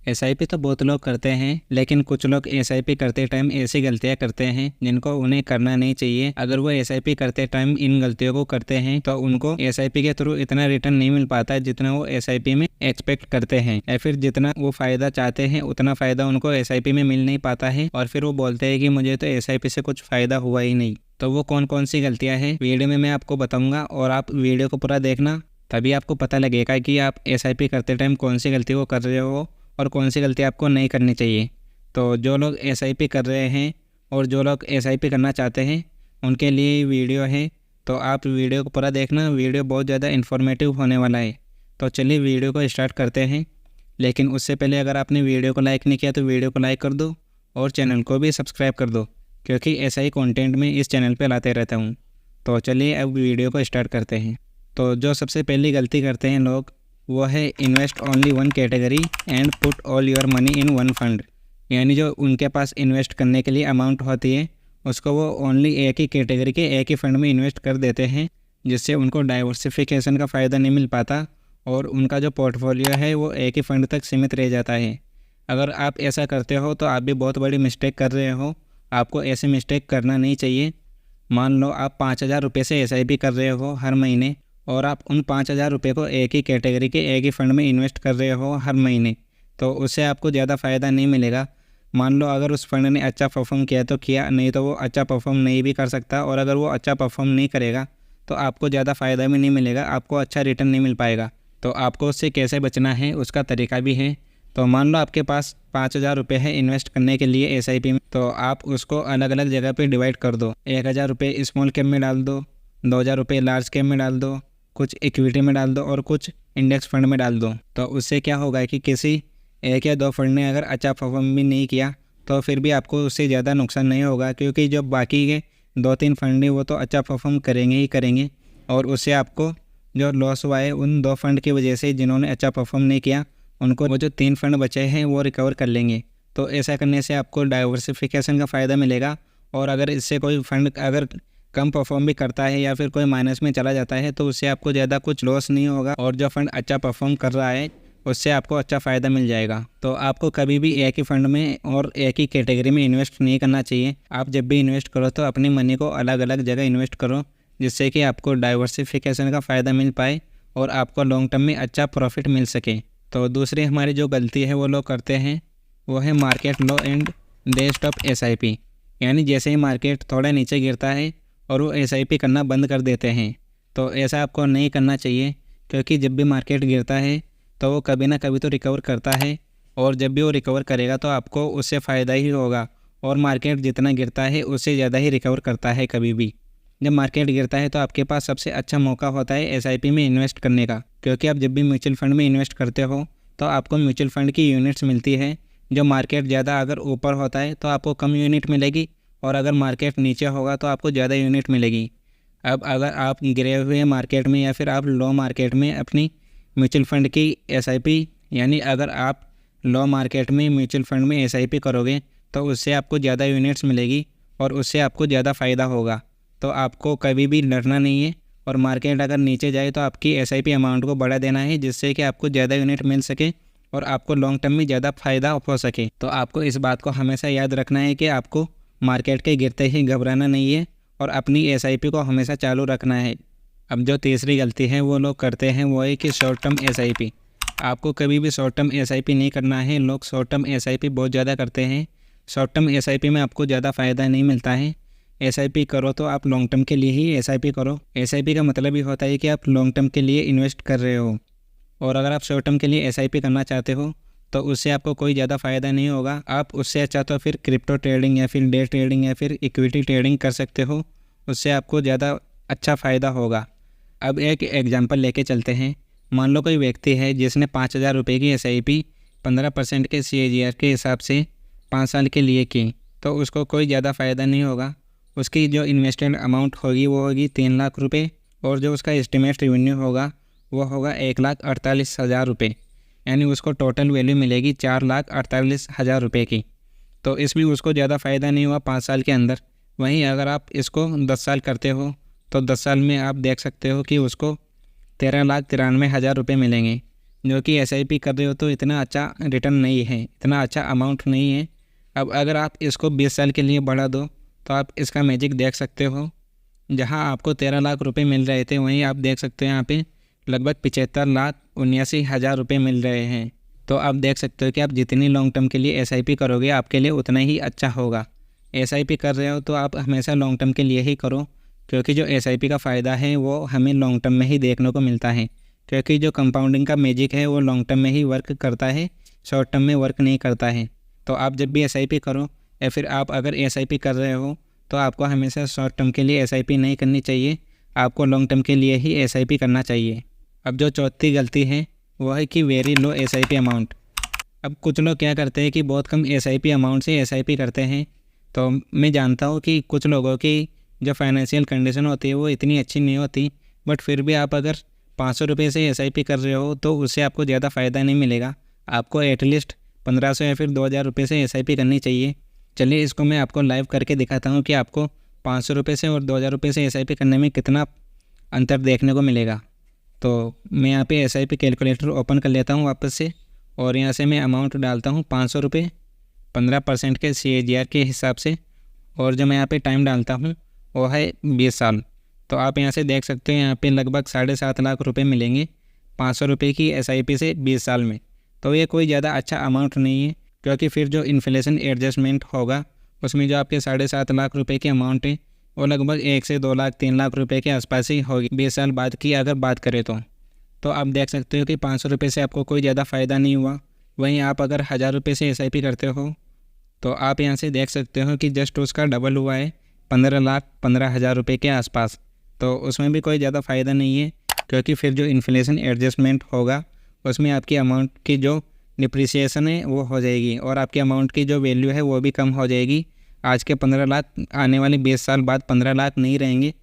SIP तो बहुत लोग करते हैं, लेकिन कुछ लोग एसआईपी करते टाइम ऐसी गलतियां करते हैं जिनको उन्हें करना नहीं चाहिए। अगर वो एसआईपी करते टाइम इन गलतियों को करते हैं तो उनको एसआईपी के थ्रू इतना रिटर्न नहीं मिल पाता जितना वो एसआईपी में एक्सपेक्ट करते हैं, या फिर जितना वो फ़ायदा चाहते हैं उतना फ़ायदा उनको एसआईपी में मिल नहीं पाता है, और फिर वो बोलते हैं कि मुझे तो एसआईपी से कुछ फ़ायदा हुआ ही नहीं। तो वो कौन कौन सी गलतियाँ हैं वीडियो में मैं आपको बताऊँगा, और आप वीडियो को पूरा देखना, तभी आपको पता लगेगा कि आप एसआईपी करते टाइम कौन सी गलती को कर रहे हो और कौन सी गलती आपको नहीं करनी चाहिए। तो जो लोग एसआईपी कर रहे हैं और जो लोग एसआईपी करना चाहते हैं उनके लिए वीडियो है, तो आप वीडियो को पूरा देखना। वीडियो बहुत ज़्यादा इन्फॉर्मेटिव होने वाला है। तो चलिए वीडियो को स्टार्ट करते हैं, लेकिन उससे पहले अगर आपने वीडियो को लाइक नहीं किया तो वीडियो को लाइक कर दो और चैनल को भी सब्सक्राइब कर दो, क्योंकि ऐसा ही कंटेंट मैं इस चैनल पे लाते रहता हूँ। तो चलिए अब वीडियो को स्टार्ट करते हैं। तो जो सबसे पहली गलती करते हैं लोग, वो है invest only one category and put all your money in one fund. यानी जो उनके पास इन्वेस्ट करने के लिए अमाउंट होती है उसको वो ओनली एक ही कैटेगरी के एक ही फंड में इन्वेस्ट कर देते हैं, जिससे उनको डाइवर्सिफिकेशन का फ़ायदा नहीं मिल पाता और उनका जो पोर्टफोलियो है वो एक ही फंड तक सीमित रह जाता है। अगर आप ऐसा करते हो तो आप भी बहुत बड़ी मिस्टेक कर रहे हो। आपको ऐसे मिस्टेक करना नहीं चाहिए। मान लो आप 5,000 रुपये से एसआईपी कर रहे हो हर महीने, और आप उन 5,000 रुपये को एक ही कैटेगरी के एक ही फंड में इन्वेस्ट कर रहे हो हर महीने, तो उससे आपको ज़्यादा फ़ायदा नहीं मिलेगा। मान लो अगर उस फंड ने अच्छा परफॉर्म किया तो किया, नहीं तो वो अच्छा परफॉर्म नहीं भी कर सकता, और अगर वो अच्छा परफॉर्म नहीं करेगा तो आपको ज़्यादा फ़ायदा भी नहीं मिलेगा, आपको अच्छा रिटर्न नहीं मिल पाएगा। तो आपको उससे कैसे बचना है उसका तरीका भी है। तो मान लो आपके पास 5,000 रुपये है इन्वेस्ट करने के लिए एसआईपी में, तो आप उसको अलग अलग जगह पे डिवाइड कर दो। 1,000 रुपये स्मॉल कैप में डाल दो, 2,000 रुपये लार्ज कैप में डाल दो, कुछ इक्विटी में डाल दो और कुछ इंडेक्स फंड में डाल दो। तो उससे क्या होगा कि किसी एक या दो फंड ने अगर अच्छा परफॉर्म भी नहीं किया तो फिर भी आपको उससे ज़्यादा नुकसान नहीं होगा, क्योंकि जो बाकी के 2-3 फंड हैं वो तो अच्छा परफॉर्म करेंगे ही करेंगे, और उससे आपको जो लॉस हुआ है उन 2 फंड की वजह से जिन्होंने अच्छा परफॉर्म नहीं किया उनको वो जो 3 फंड बचे हैं वो रिकवर कर लेंगे। तो ऐसा करने से आपको डाइवर्सिफिकेशन का फ़ायदा मिलेगा, और अगर इससे कोई फंड अगर कम परफॉर्म भी करता है या फिर कोई माइनस में चला जाता है तो उससे आपको ज़्यादा कुछ लॉस नहीं होगा, और जो फंड अच्छा परफॉर्म कर रहा है उससे आपको अच्छा फ़ायदा मिल जाएगा। तो आपको कभी भी एक ही फंड में और एक ही कैटेगरी में इन्वेस्ट नहीं करना चाहिए। आप जब भी इन्वेस्ट करो तो अपनी मनी को अलग अलग जगह इन्वेस्ट करो, जिससे कि आपको डाइवर्सिफिकेशन का फ़ायदा मिल पाए और आपको लॉन्ग टर्म में अच्छा प्रॉफिट मिल सके। तो दूसरी हमारी जो गलती है वो लोग करते हैं वो है market low and they stop SIP. यानी जैसे ही मार्केट थोड़ा नीचे गिरता है और वो एसआईपी करना बंद कर देते हैं। तो ऐसा आपको नहीं करना चाहिए, क्योंकि जब भी मार्केट गिरता है तो वो कभी ना कभी तो रिकवर करता है, और जब भी वो रिकवर करेगा तो आपको उससे फ़ायदा ही होगा, और मार्केट जितना गिरता है उससे ज़्यादा ही रिकवर करता है कभी भी। जब मार्केट गिरता है तो आपके पास सबसे अच्छा मौका होता है एसआईपी में इन्वेस्ट करने का, क्योंकि आप जब भी म्यूचुअल फंड में इन्वेस्ट करते हो तो आपको म्यूचुअल फंड की यूनिट्स मिलती है। जो मार्केट ज़्यादा अगर ऊपर होता है तो आपको कम यूनिट मिलेगी, और अगर मार्केट नीचे होगा तो आपको ज़्यादा यूनिट मिलेगी। अब अगर आप गिरे हुए मार्केट में या फिर आप लो मार्केट में अपनी म्यूचुअल फंड की एसआईपी, यानी अगर आप लो मार्केट में म्यूचुअल फंड में एसआईपी करोगे तो उससे आपको ज़्यादा यूनिट्स मिलेगी और उससे आपको ज़्यादा फ़ायदा होगा। तो आपको कभी भी डरना नहीं है, और मार्केट अगर नीचे जाए तो आपकी एसआईपी अमाउंट को बढ़ा देना है, जिससे कि आपको ज़्यादा यूनिट मिल सके और आपको लॉन्ग टर्म में ज़्यादा फ़ायदा हो सके। तो आपको इस बात को हमेशा याद रखना है कि आपको मार्केट के गिरते ही घबराना नहीं है और अपनी एसआईपी को हमेशा चालू रखना है। अब जो तीसरी गलती है वो लोग करते हैं वो है कि शॉर्ट टर्म एसआईपी। आपको कभी भी शॉर्ट टर्म एसआईपी नहीं करना है। लोग शॉर्ट टर्म एसआईपी बहुत ज़्यादा करते हैं। शॉर्ट टर्म एसआईपी में आपको ज़्यादा फ़ायदा नहीं मिलता है। एसआईपी करो तो आप लॉन्ग टर्म के लिए ही एसआईपी करो। एसआईपी का मतलब ये होता है कि आप लॉन्ग टर्म के लिए इन्वेस्ट कर रहे हो, और अगर आप शॉर्ट टर्म के लिए एसआईपी करना चाहते हो तो उससे आपको कोई ज़्यादा फ़ायदा नहीं होगा। आप उससे अच्छा तो फिर क्रिप्टो ट्रेडिंग या फिर डे ट्रेडिंग या फिर इक्विटी ट्रेडिंग कर सकते हो, उससे आपको ज़्यादा अच्छा फ़ायदा होगा। अब एक एग्जांपल लेके चलते हैं। मान लो कोई व्यक्ति है जिसने 5,000 रुपये की एसआईपी 15% के CAGR के हिसाब से 5 साल के लिए की, तो उसको कोई ज़्यादा फ़ायदा नहीं होगा। उसकी जो इन्वेस्टेड अमाउंट होगी वो होगी 3 लाख रुपये, और जो उसका एस्टिमेट रेवेन्यू होगा वो होगा 1,48,000 रुपये। यानी उसको टोटल वैल्यू मिलेगी 4,48,000 रुपये की। तो इसमें उसको ज़्यादा फ़ायदा नहीं हुआ 5 साल के अंदर। वहीं अगर आप इसको 10 साल करते हो तो 10 साल में आप देख सकते हो कि उसको 13,93,000 रुपये मिलेंगे। जो कि SIP कर रहे हो तो इतना अच्छा रिटर्न नहीं है, इतना अच्छा अमाउंट नहीं है। अब अगर आप इसको 20 साल के लिए बढ़ा दो तो आप इसका मैजिक देख सकते हो। जहां आपको 13 लाख रुपए मिल रहे थे वहीं आप देख सकते हो यहाँ पे लगभग 75,79,000 रुपये मिल रहे हैं। तो आप देख सकते हो कि आप जितनी लॉन्ग टर्म के लिए SIP करोगे आपके लिए उतना ही अच्छा होगा। SIP कर रहे हो तो आप हमेशा लॉन्ग टर्म के लिए ही करो, क्योंकि जो SIP का फ़ायदा है वो हमें लॉन्ग टर्म में ही देखने को मिलता है। क्योंकि जो कंपाउंडिंग का मैजिक है वो लॉन्ग टर्म में ही वर्क करता है, शॉर्ट टर्म में वर्क नहीं करता है। तो आप जब भी SIP करो या फिर आप अगर SIP कर रहे हो तो आपको हमेशा शॉर्ट टर्म के लिए SIP नहीं करनी चाहिए, आपको लॉन्ग टर्म के लिए ही SIP करना चाहिए। अब जो चौथी गलती है वो है कि वेरी लो SIP अमाउंट। अब कुछ लोग क्या करते हैं कि बहुत कम SIP अमाउंट से SIP करते हैं। तो मैं जानता हूँ कि कुछ लोगों की जो फाइनेंशियल कंडीशन होती है वो इतनी अच्छी नहीं होती, बट फिर भी आप अगर 500 रुपये से SIP कर रहे हो तो उससे आपको ज़्यादा फ़ायदा नहीं मिलेगा। आपको एटलीस्ट 1500 या फिर 2000 रुपये से SIP करनी चाहिए। चलिए इसको मैं आपको लाइव करके दिखाता हूँ कि आपको 500 रुपये से और 2000 रुपये से SIP करने में कितना अंतर देखने को मिलेगा। तो मैं यहाँ पे SIP कैलकुलेटर ओपन कर लेता हूँ वापस से, और यहाँ से मैं अमाउंट डालता हूँ 500 रुपये 15% के CAGR के हिसाब से, और जो मैं यहाँ पे टाइम डालता हूँ वो है 20 साल। तो आप यहाँ से देख सकते हो यहाँ पे लगभग 7.5 लाख रुपए मिलेंगे 500 रुपये की SIP से 20 साल में। तो ये कोई ज़्यादा अच्छा अमाउंट नहीं है, क्योंकि फिर जो इन्फ्लेशन एडजस्टमेंट होगा उसमें जो आपके 7.5 लाख रुपए की अमाउंट है वो लगभग 1 से 2 लाख 3 लाख रुपए के आसपास ही होगी 20 साल बाद की अगर बात करें तो आप देख सकते हो कि 500 रुपये से आपको कोई ज़्यादा फ़ायदा नहीं हुआ। वहीं आप अगर 1000 रुपये से SIP करते हो तो आप यहाँ से देख सकते हो कि जस्ट उसका डबल हुआ है 15,15,000 रुपये के आसपास। तो उसमें भी कोई ज़्यादा फ़ायदा नहीं है, क्योंकि फिर जो इन्फ्लेशन एडजस्टमेंट होगा उसमें आपकी अमाउंट की जो डिप्रिसिएशन है वो हो जाएगी और आपकी अमाउंट की जो वैल्यू है वो भी कम हो जाएगी। आज के 15 लाख आने वाले 20 साल बाद 15 लाख नहीं रहेंगे,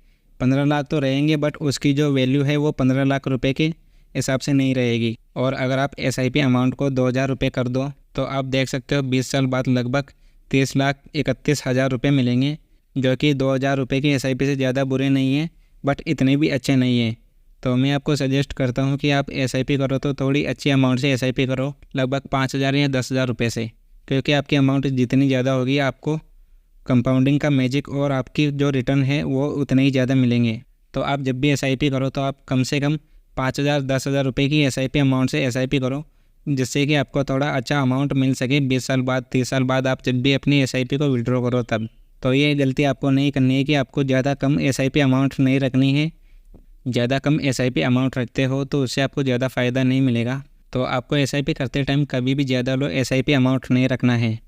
15 लाख तो रहेंगे बट उसकी जो वैल्यू है वो 15 लाख रुपए के हिसाब से नहीं रहेगी। और अगर आप SIP अमाउंट को 2000 रुपये कर दो तो आप देख सकते हो 20 साल बाद लगभग 30,31,000 रुपये मिलेंगे, जो कि 2000 रुपये की SIP से ज़्यादा बुरे नहीं हैं बट इतने भी अच्छे नहीं हैं। तो मैं आपको सजेस्ट करता हूं कि आप SIP करो तो थोड़ी अच्छी अमाउंट से SIP करो, लगभग 5,000 या 10,000 रुपये से, क्योंकि आपकी अमाउंट जितनी ज़्यादा होगी आपको कंपाउंडिंग का मैजिक और आपकी जो रिटर्न है वो उतने ही ज़्यादा मिलेंगे। तो आप जब भी SIP करो तो आप कम से कम 5,000 10,000 रुपये की SIP अमाउंट से SIP करो, जिससे कि आपको थोड़ा अच्छा अमाउंट मिल सके 20 साल बाद 30 साल बाद आप जब भी अपनी SIP को विड्रॉ करो तब। तो ये गलती आपको नहीं करनी है कि आपको ज़्यादा कम SIP अमाउंट नहीं रखनी है। ज़्यादा कम SIP अमाउंट रखते हो तो उससे आपको ज़्यादा फ़ायदा नहीं मिलेगा। तो आपको SIP करते टाइम कभी भी ज़्यादा लो SIP अमाउंट नहीं रखना है।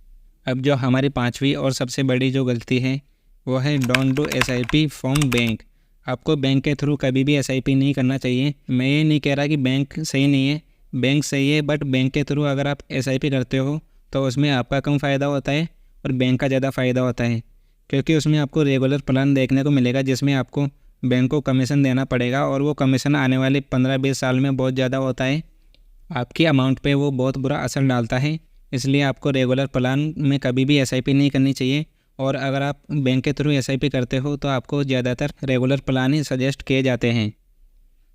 अब जो हमारी 5वीं और सबसे बड़ी जो गलती है वो है don't do SIP from bank. आपको बैंक के थ्रू कभी भी SIP नहीं करना चाहिए। मैं ये नहीं कह रहा कि बैंक सही नहीं है, बैंक सही है, बट बैंक के थ्रू अगर आप SIP करते हो तो उसमें आपका कम फ़ायदा होता है और बैंक का ज़्यादा फ़ायदा होता है, क्योंकि उसमें आपको रेगुलर प्लान देखने को मिलेगा जिसमें आपको बैंक को कमीशन देना पड़ेगा और वो कमीशन आने वाले 15-20 साल में बहुत ज़्यादा होता है। आपकी अमाउंट पे वो बहुत बुरा असर डालता है, इसलिए आपको रेगुलर प्लान में कभी भी SIP नहीं करनी चाहिए। और अगर आप बैंक के थ्रू SIP करते हो तो आपको ज़्यादातर रेगुलर प्लान ही सजेस्ट किए जाते हैं।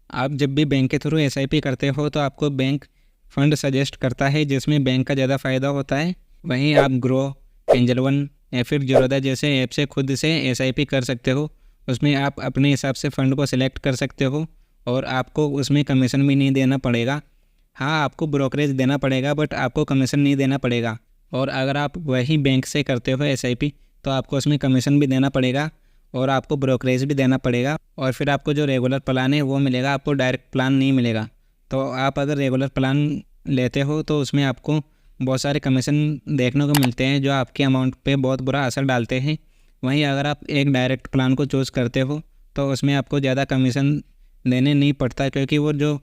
आप जब भी बैंक के थ्रू SIP करते हो तो आपको बैंक फ़ंड सजेस्ट करता है जिसमें बैंक का ज़्यादा फ़ायदा होता है। वहीं आप ग्रो, एंजल वन या फिर ज़ीरोधा जैसे ऐप से खुद से SIP कर सकते हो। उसमें आप अपने हिसाब से फ़ंड को सिलेक्ट कर सकते हो और आपको उसमें कमीशन भी नहीं देना पड़ेगा। हाँ, आपको ब्रोकरेज देना पड़ेगा बट आपको कमीशन नहीं देना पड़ेगा। और अगर आप वही बैंक से करते हो SIP तो आपको उसमें कमीशन भी देना पड़ेगा और आपको ब्रोकरेज भी देना पड़ेगा, और फिर आपको जो रेगुलर प्लान है वो मिलेगा, आपको डायरेक्ट प्लान नहीं मिलेगा। तो आप अगर रेगुलर प्लान लेते हो तो उसमें आपको बहुत सारे कमीशन देखने को मिलते हैं जो आपकी अमाउंट पे बहुत बुरा असर डालते हैं। वहीं अगर आप एक डायरेक्ट प्लान को चूज़ करते हो तो उसमें आपको ज़्यादा कमीशन देने नहीं पड़ता, क्योंकि वो जो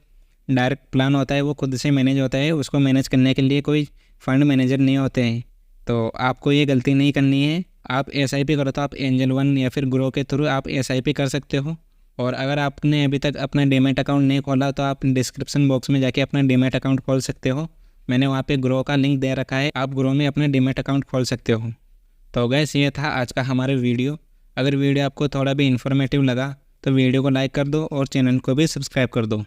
डायरेक्ट प्लान होता है वो खुद से मैनेज होता है, उसको मैनेज करने के लिए कोई फ़ंड मैनेजर नहीं होते हैं। तो आपको ये गलती नहीं करनी है। आप SIP करो तो आप एंजल वन या फिर ग्रो के थ्रू आप SIP कर सकते हो। और अगर आपने अभी तक अपना डीमैट अकाउंट नहीं खोला तो आप डिस्क्रिप्शन बॉक्स में जाके अपना डीमैट अकाउंट खोल सकते हो। मैंने वहाँ पे ग्रो का लिंक दे रखा है, आप ग्रो में अपना डीमैट अकाउंट खोल सकते हो। तो गैस ये था आज का हमारा वीडियो। अगर वीडियो आपको थोड़ा भी इन्फॉर्मेटिव लगा तो वीडियो को लाइक कर दो और चैनल को भी सब्सक्राइब कर दो।